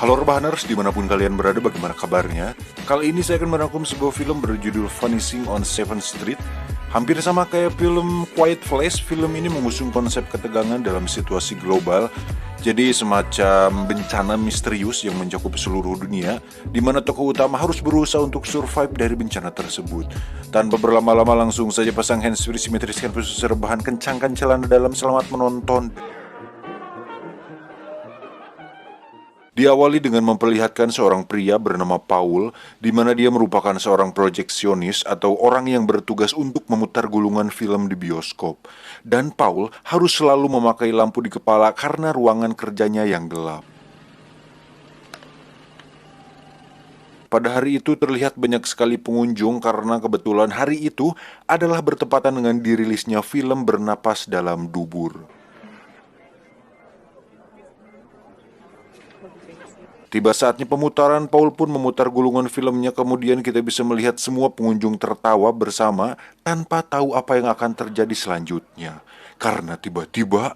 Halo Rebahaners, dimanapun kalian berada, bagaimana kabarnya? Kali ini saya akan merangkum sebuah film berjudul Vanishing on 7th Street. Hampir sama kayak film Quiet Place, film ini mengusung konsep ketegangan dalam situasi global. Jadi semacam bencana misterius yang mencakup seluruh dunia, di mana tokoh utama harus berusaha untuk survive dari bencana tersebut. Tanpa berlama-lama, langsung saja pasang handsfree, simetriskan posisi rebahan, kencangkan celana dalam, selamat menonton. Diawali dengan memperlihatkan seorang pria bernama Paul, di mana dia merupakan seorang projeksionis atau orang yang bertugas untuk memutar gulungan film di bioskop. Dan Paul harus selalu memakai lampu di kepala karena ruangan kerjanya yang gelap. Pada hari itu terlihat banyak sekali pengunjung karena kebetulan hari itu adalah bertepatan dengan dirilisnya film Bernapas Dalam Dubur. Tiba saatnya pemutaran, Paul pun memutar gulungan filmnya, kemudian kita bisa melihat semua pengunjung tertawa bersama tanpa tahu apa yang akan terjadi selanjutnya. Karena tiba-tiba...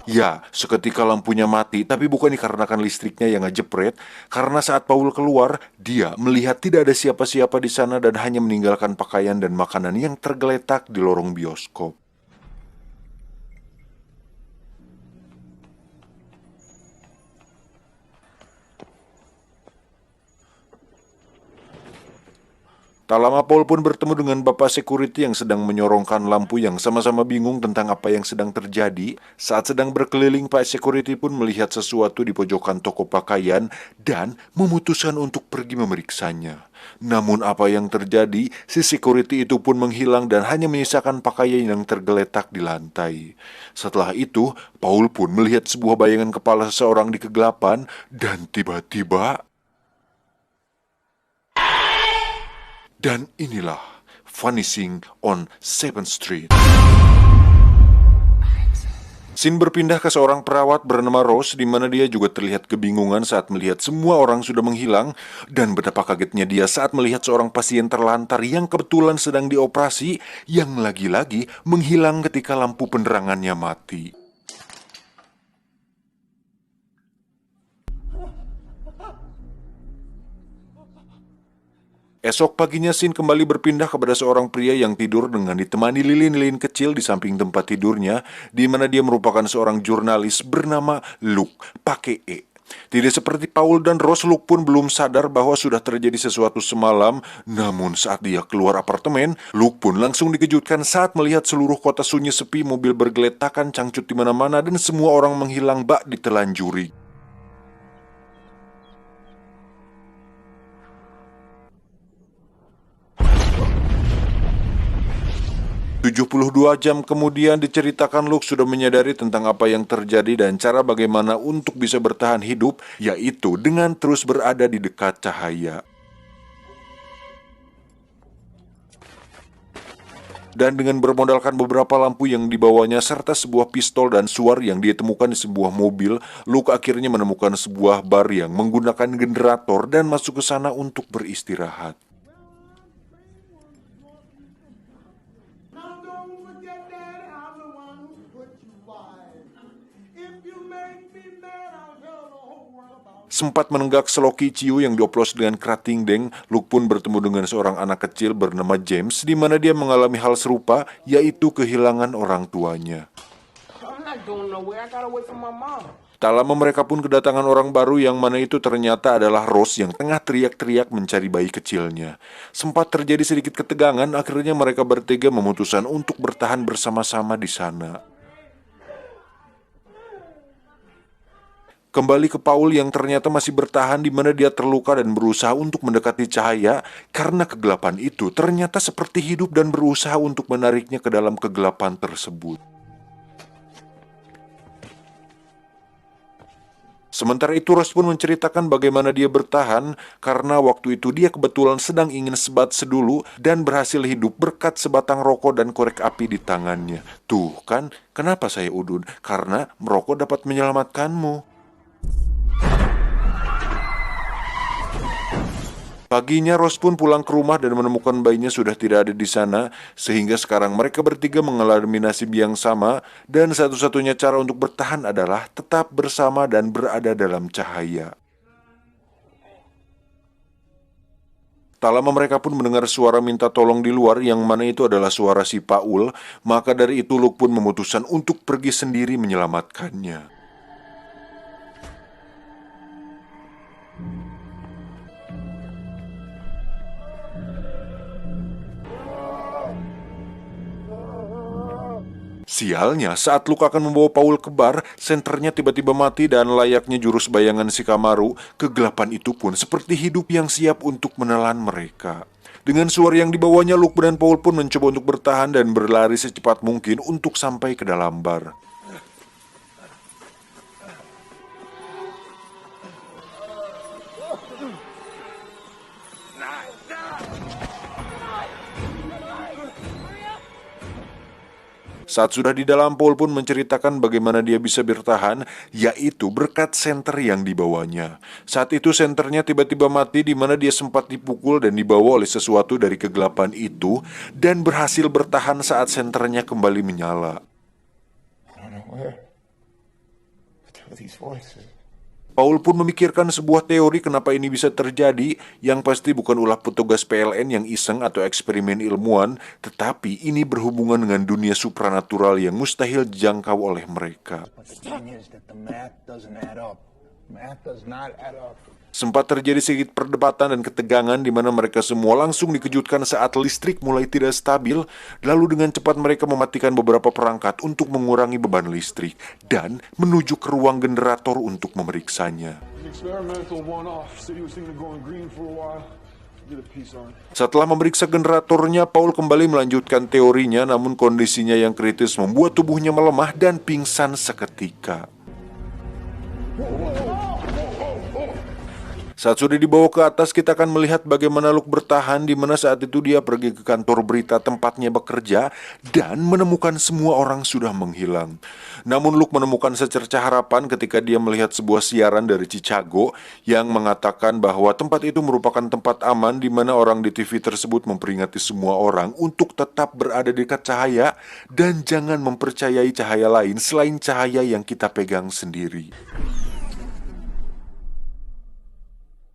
Ya, seketika lampunya mati, tapi bukan dikarenakan listriknya yang ngejepret, karena saat Paul keluar, dia melihat tidak ada siapa-siapa di sana dan hanya meninggalkan pakaian dan makanan yang tergeletak di lorong bioskop. Tak lama Paul pun bertemu dengan bapak security yang sedang menyorongkan lampu, yang sama-sama bingung tentang apa yang sedang terjadi. Saat sedang berkeliling, Pak Security pun melihat sesuatu di pojokan toko pakaian dan memutuskan untuk pergi memeriksanya. Namun apa yang terjadi, si security itu pun menghilang dan hanya menyisakan pakaian yang tergeletak di lantai. Setelah itu, Paul pun melihat sebuah bayangan kepala seseorang di kegelapan dan tiba-tiba... Dan inilah Vanishing on 7th Street. Scene berpindah ke seorang perawat bernama Rose, di mana dia juga terlihat kebingungan saat melihat semua orang sudah menghilang, dan betapa kagetnya dia saat melihat seorang pasien terlantar yang kebetulan sedang dioperasi, yang lagi-lagi menghilang ketika lampu penerangannya mati. Esok paginya, scene kembali berpindah kepada seorang pria yang tidur dengan ditemani lilin-lilin kecil di samping tempat tidurnya, di mana dia merupakan seorang jurnalis bernama Luke, pakai E. Tidak seperti Paul dan Rose, Luke pun belum sadar bahwa sudah terjadi sesuatu semalam. Namun saat dia keluar apartemen, Luke pun langsung dikejutkan saat melihat seluruh kota sunyi sepi, mobil bergeletakan, cangcut di mana-mana, dan semua orang menghilang bak ditelanjuri. 72 jam kemudian diceritakan Luke sudah menyadari tentang apa yang terjadi dan cara bagaimana untuk bisa bertahan hidup, yaitu dengan terus berada di dekat cahaya. Dan dengan bermodalkan beberapa lampu yang dibawanya serta sebuah pistol dan suar yang dia temukan di sebuah mobil, Luke akhirnya menemukan sebuah bar yang menggunakan generator dan masuk ke sana untuk beristirahat. Sempat menenggak seloki ciu yang dioplos dengan kerating deng, Luke pun bertemu dengan seorang anak kecil bernama James, di mana dia mengalami hal serupa, yaitu kehilangan orang tuanya. Tak lama mereka pun kedatangan orang baru, yang mana itu ternyata adalah Rose yang tengah teriak-teriak mencari bayi kecilnya. Sempat terjadi sedikit ketegangan, akhirnya mereka bertiga memutuskan untuk bertahan bersama-sama di sana. Kembali ke Paul yang ternyata masih bertahan, di mana dia terluka dan berusaha untuk mendekati cahaya karena kegelapan itu ternyata seperti hidup dan berusaha untuk menariknya ke dalam kegelapan tersebut. Sementara itu Rose pun menceritakan bagaimana dia bertahan karena waktu itu dia kebetulan sedang ingin sebat sedulu dan berhasil hidup berkat sebatang rokok dan korek api di tangannya. Tuh kan, kenapa saya udun? Karena merokok dapat menyelamatkanmu. Paginya Rose pun pulang ke rumah dan menemukan bayinya sudah tidak ada di sana, sehingga sekarang mereka bertiga mengalami nasib yang sama, dan satu-satunya cara untuk bertahan adalah tetap bersama dan berada dalam cahaya. Tak lama mereka pun mendengar suara minta tolong di luar, yang mana itu adalah suara si Paul. Maka dari itu Luke pun memutuskan untuk pergi sendiri menyelamatkannya. Sialnya, saat Luke akan membawa Paul ke bar, senternya tiba-tiba mati dan layaknya jurus bayangan Shikamaru, kegelapan itu pun seperti hidup yang siap untuk menelan mereka. Dengan suara yang dibawanya, Luke dan Paul pun mencoba untuk bertahan dan berlari secepat mungkin untuk sampai ke dalam bar. Saat sudah di dalam, Paul pun menceritakan bagaimana dia bisa bertahan, yaitu berkat senter yang dibawanya. Saat itu senternya tiba-tiba mati, di mana dia sempat dipukul dan dibawa oleh sesuatu dari kegelapan itu, dan berhasil bertahan saat senternya kembali menyala. Paul pun memikirkan sebuah teori kenapa ini bisa terjadi, yang pasti bukan ulah petugas PLN yang iseng atau eksperimen ilmuwan, tetapi ini berhubungan dengan dunia supranatural yang mustahil dijangkau oleh mereka. Sempat terjadi sedikit perdebatan dan ketegangan di mana mereka semua langsung dikejutkan saat listrik mulai tidak stabil. Lalu dengan cepat mereka mematikan beberapa perangkat untuk mengurangi beban listrik dan menuju ke ruang generator untuk memeriksanya. Setelah memeriksa generatornya, Paul kembali melanjutkan teorinya, namun kondisinya yang kritis membuat tubuhnya melemah dan pingsan seketika. Saat sudah dibawa ke atas, kita akan melihat bagaimana Luke bertahan, di mana saat itu dia pergi ke kantor berita tempatnya bekerja dan menemukan semua orang sudah menghilang. Namun Luke menemukan secercah harapan ketika dia melihat sebuah siaran dari Chicago yang mengatakan bahwa tempat itu merupakan tempat aman, di mana orang di TV tersebut memperingati semua orang untuk tetap berada di dekat cahaya dan jangan mempercayai cahaya lain selain cahaya yang kita pegang sendiri.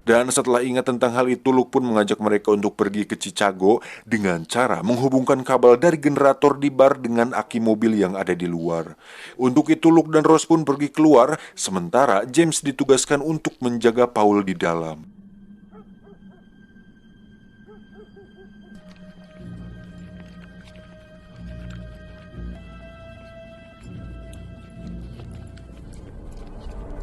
Dan setelah ingat tentang hal itu, Luke pun mengajak mereka untuk pergi ke Chicago dengan cara menghubungkan kabel dari generator di bar dengan aki mobil yang ada di luar. Untuk itu Luke dan Rose pun pergi keluar, sementara James ditugaskan untuk menjaga Paul di dalam.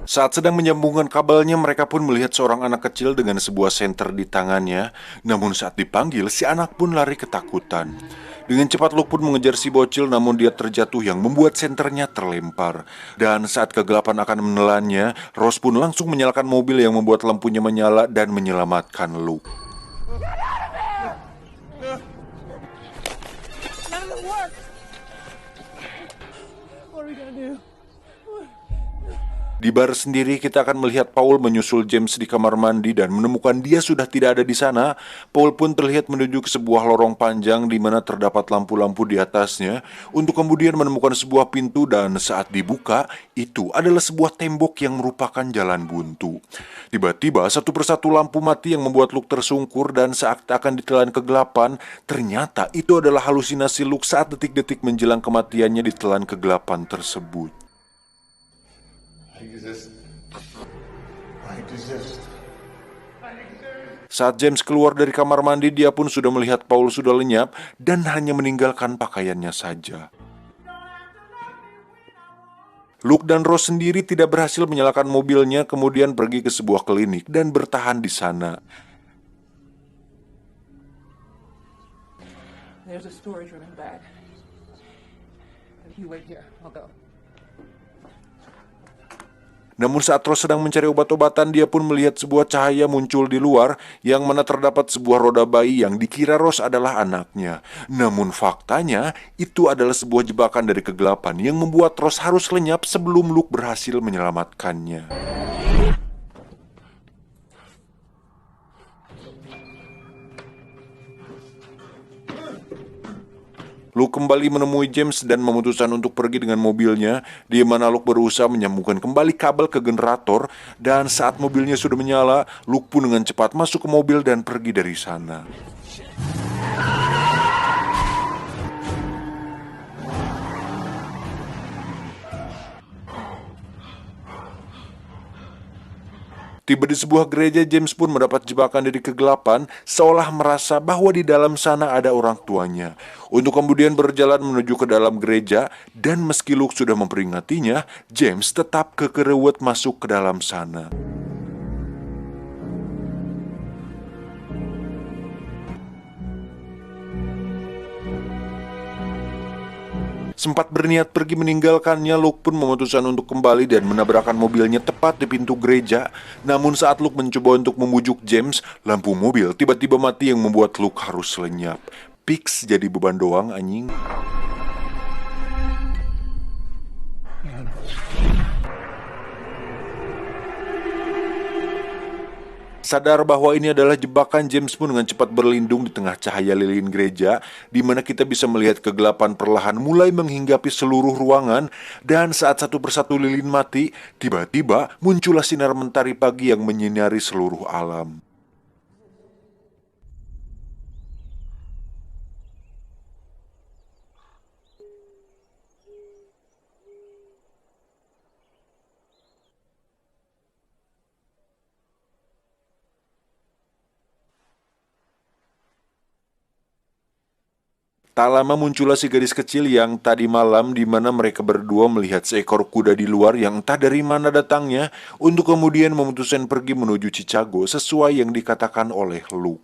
Saat sedang menyambungkan kabelnya, mereka pun melihat seorang anak kecil dengan sebuah senter di tangannya. Namun saat dipanggil, si anak pun lari ketakutan. Dengan cepat Luke pun mengejar si bocil, namun dia terjatuh yang membuat senternya terlempar. Dan saat kegelapan akan menelannya, Rose pun langsung menyalakan mobil yang membuat lampunya menyala dan menyelamatkan Luke. Di bar sendiri, kita akan melihat Paul menyusul James di kamar mandi dan menemukan dia sudah tidak ada di sana. Paul pun terlihat menuju ke sebuah lorong panjang di mana terdapat lampu-lampu di atasnya, untuk kemudian menemukan sebuah pintu, dan saat dibuka, itu adalah sebuah tembok yang merupakan jalan buntu. Tiba-tiba satu persatu lampu mati yang membuat Luke tersungkur, dan saat akan ditelan kegelapan, ternyata itu adalah halusinasi Luke saat detik-detik menjelang kematiannya ditelan kegelapan tersebut. Saat James keluar dari kamar mandi, dia pun sudah melihat Paul sudah lenyap dan hanya meninggalkan pakaiannya saja. Luke dan Rose sendiri tidak berhasil menyalakan mobilnya, kemudian pergi ke sebuah klinik dan bertahan di sana. There's a storage room in the back. You wait here, I'll go. Namun saat Rose sedang mencari obat-obatan, dia pun melihat sebuah cahaya muncul di luar, yang mana terdapat sebuah roda bayi yang dikira Rose adalah anaknya. Namun faktanya, itu adalah sebuah jebakan dari kegelapan yang membuat Rose harus lenyap sebelum Luke berhasil menyelamatkannya. Luke kembali menemui James dan memutuskan untuk pergi dengan mobilnya, di mana Luke berusaha menyambungkan kembali kabel ke generator, dan saat mobilnya sudah menyala, Luke pun dengan cepat masuk ke mobil dan pergi dari sana. Tiba di sebuah gereja, James pun mendapat jebakan dari kegelapan, seolah merasa bahwa di dalam sana ada orang tuanya. Untuk kemudian berjalan menuju ke dalam gereja, dan meski Luke sudah memperingatinya, James tetap kekerewet masuk ke dalam sana. Sempat berniat pergi meninggalkannya, Luke pun memutuskan untuk kembali dan menabrakkan mobilnya tepat di pintu gereja. Namun saat Luke mencoba untuk membujuk James, lampu mobil tiba-tiba mati yang membuat Luke harus lenyap. Fix jadi beban doang anjing. Sadar bahwa ini adalah jebakan, James pun dengan cepat berlindung di tengah cahaya lilin gereja, di mana kita bisa melihat kegelapan perlahan mulai menghinggapi seluruh ruangan, dan saat satu persatu lilin mati, tiba-tiba muncullah sinar mentari pagi yang menyinari seluruh alam. Tak lama muncullah si gadis kecil yang tadi malam di mana mereka berdua melihat seekor kuda di luar yang entah dari mana datangnya, untuk kemudian memutuskan pergi menuju Chicago sesuai yang dikatakan oleh Luke.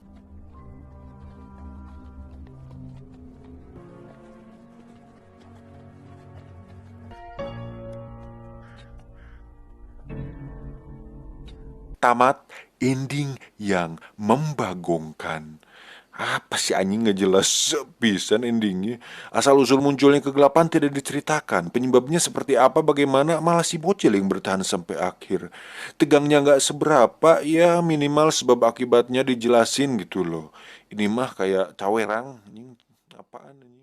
Tamat, ending yang membagongkan. Apa sih anjing, nggak jelas pisan endingnya. Asal-usul munculnya kegelapan tidak diceritakan. Penyebabnya seperti apa, bagaimana, malah si bocil yang bertahan sampai akhir. Tegangnya nggak seberapa, ya minimal sebab akibatnya dijelasin gitu loh. Ini mah kayak cawerang, anjing. Apaan ini?